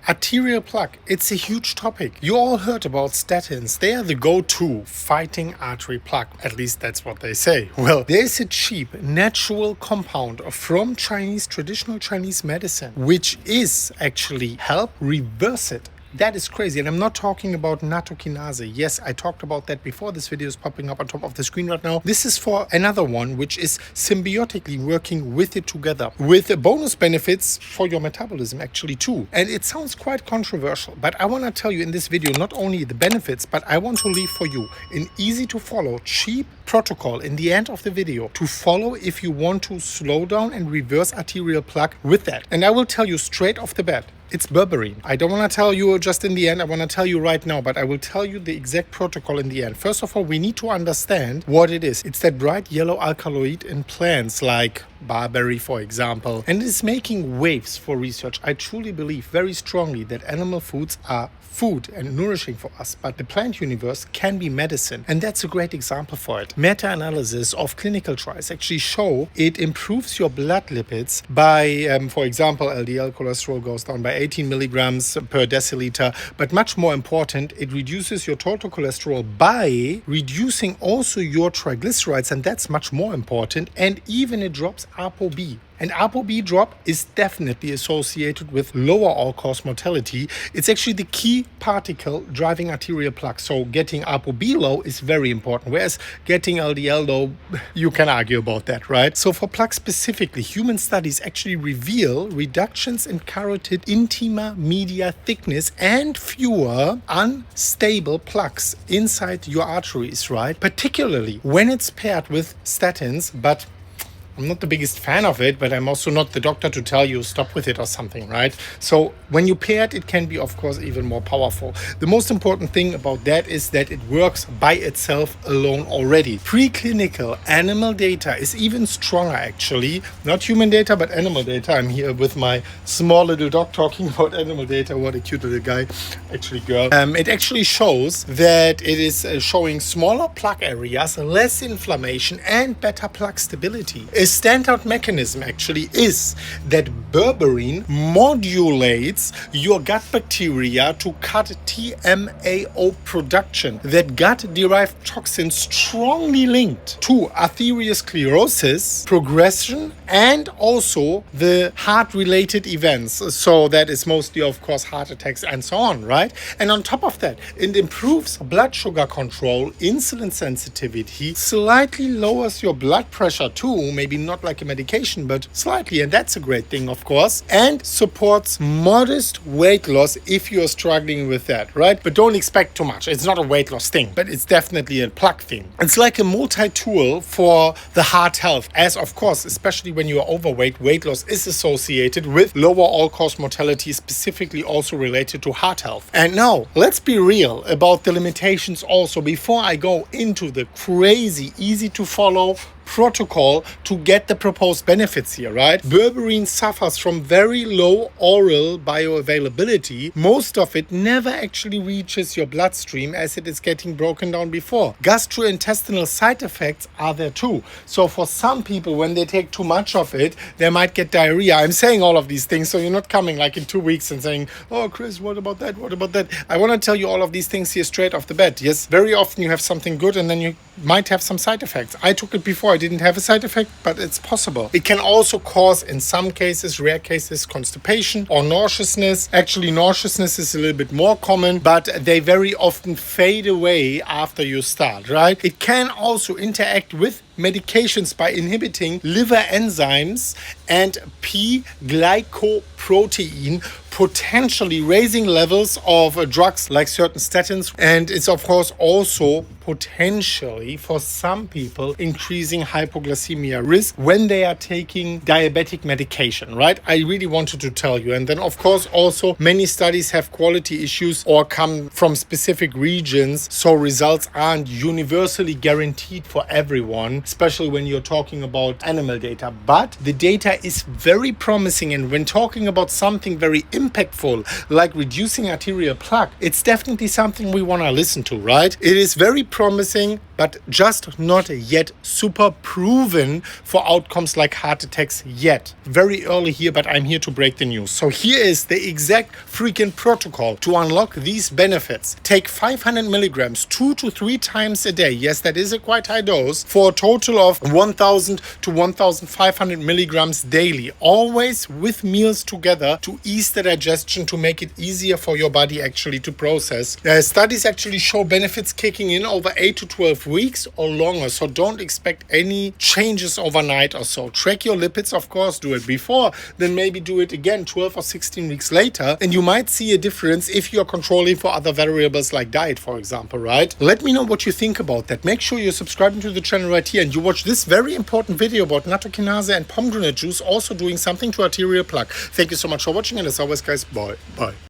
Arterial plaque, it's a huge topic. You all heard about statins. They are the go-to fighting artery plaque. At least that's what they say. Well, there's a cheap natural compound from traditional Chinese medicine, which is actually help reverse it. That is crazy. And I'm not talking about Nattokinase. Yes, I talked about that before. This video is popping up on top of the screen right now. This is for another one, which is symbiotically working with it together, with bonus benefits for your metabolism actually too. And it sounds quite controversial, but I want to tell you in this video not only the benefits, but I want to leave for you an easy to follow, cheap protocol in the end of the video to follow if you want to slow down and reverse arterial plaque with that. And I will tell you straight off the bat, it's Berberine. I don't want to tell you just in the end, I want to tell you right now, but I will tell you the exact protocol in the end. First of all, we need to understand what it is. It's that bright yellow alkaloid in plants like barberry, for example, and it is making waves for research. I truly believe very strongly that animal foods are food and nourishing for us, but the plant universe can be medicine, and that's a great example for it. Meta-analyses of clinical trials actually show it improves your blood lipids by, for example, LDL cholesterol goes down by 18 milligrams per deciliter, but much more important, it reduces your total cholesterol by reducing also your triglycerides, and that's much more important, and even it drops ApoB. And ApoB drop is definitely associated with lower all-cause mortality. It's actually the key particle driving arterial plaque. So getting ApoB low is very important, whereas getting LDL low, you can argue about that, right? So for plaque specifically, human studies actually reveal reductions in carotid intima media thickness and fewer unstable plaques inside your arteries, right? Particularly when it's paired with statins, but I'm not the biggest fan of it, but I'm also not the doctor to tell you stop with it or something, right? So when you pair it, it can be, of course, even more powerful. The most important thing about that is that it works by itself alone already. Preclinical animal data is even stronger, actually. Not human data, but animal data. I'm here with my small little dog talking about animal data. What a cute little guy, actually girl. It actually shows that it is showing smaller plaque areas, less inflammation, and better plaque stability. A standout mechanism actually is that berberine modulates your gut bacteria to cut TMAO production. That gut-derived toxin strongly linked to arteriosclerosis progression and also the heart-related events. So that is mostly, of course, heart attacks and so on, right? And on top of that, it improves blood sugar control, insulin sensitivity, slightly lowers your blood pressure too, maybe not like a medication, but slightly, and that's a great thing, of course, and supports modest weight loss if you're struggling with that, right? But don't expect too much. It's not a weight loss thing, but it's definitely a plaque thing. It's like a multi-tool for the heart health, as of course, especially when you are overweight, weight loss is associated with lower all-cause mortality, specifically also related to heart health. And now, let's be real about the limitations also before I go into the crazy, easy to follow protocol to get the proposed benefits here, right? Berberine suffers from very low oral bioavailability. Most of it never actually reaches your bloodstream as it is getting broken down before. Gastrointestinal side effects are there too. So for some people, when they take too much of it, they might get diarrhea. I'm saying all of these things, so you're not coming like in 2 weeks and saying, oh, Chris, what about that? What about that? I want to tell you all of these things here straight off the bat. Yes, very often you have something good and then you might have some side effects. I took it before. I didn't have a side effect, but it's possible. It can also cause, in some cases, rare cases, constipation or nauseousness. Actually, nauseousness is a little bit more common, but they very often fade away after you start, right? It can also interact with medications by inhibiting liver enzymes and P-glycoprotein, potentially raising levels of drugs like certain statins, and it's of course also potentially for some people increasing hypoglycemia risk when they are taking diabetic medication, right? I really wanted to tell you. And then of course also many studies have quality issues or come from specific regions, so results aren't universally guaranteed for everyone, especially when you're talking about animal data. But the data is very promising, and when talking about something very impactful like reducing arterial plaque, it's definitely something we want to listen to, right? It is very promising but just not yet super proven for outcomes like heart attacks yet. Very early here, but I'm here to break the news. So here is the exact freaking protocol to unlock these benefits. Take 500 milligrams 2 to 3 times a day. Yes, that is a quite high dose, for a total of 1000 to 1500 milligrams daily, always with meals together to ease the digestion, to make it easier for your body actually to process. Studies actually show benefits kicking in over 8 to 12 weeks or longer, so don't expect any changes overnight or so. Track your lipids, of course, do it before, then maybe do it again 12 or 16 weeks later, and you might see a difference if you're controlling for other variables like diet, for example, right? Let me know what you think about that. Make sure you're subscribing to the channel right here and you watch this very important video about Nattokinase and pomegranate juice also doing something to arterial plaque. Thank you so much for watching, and as always, guys, bye.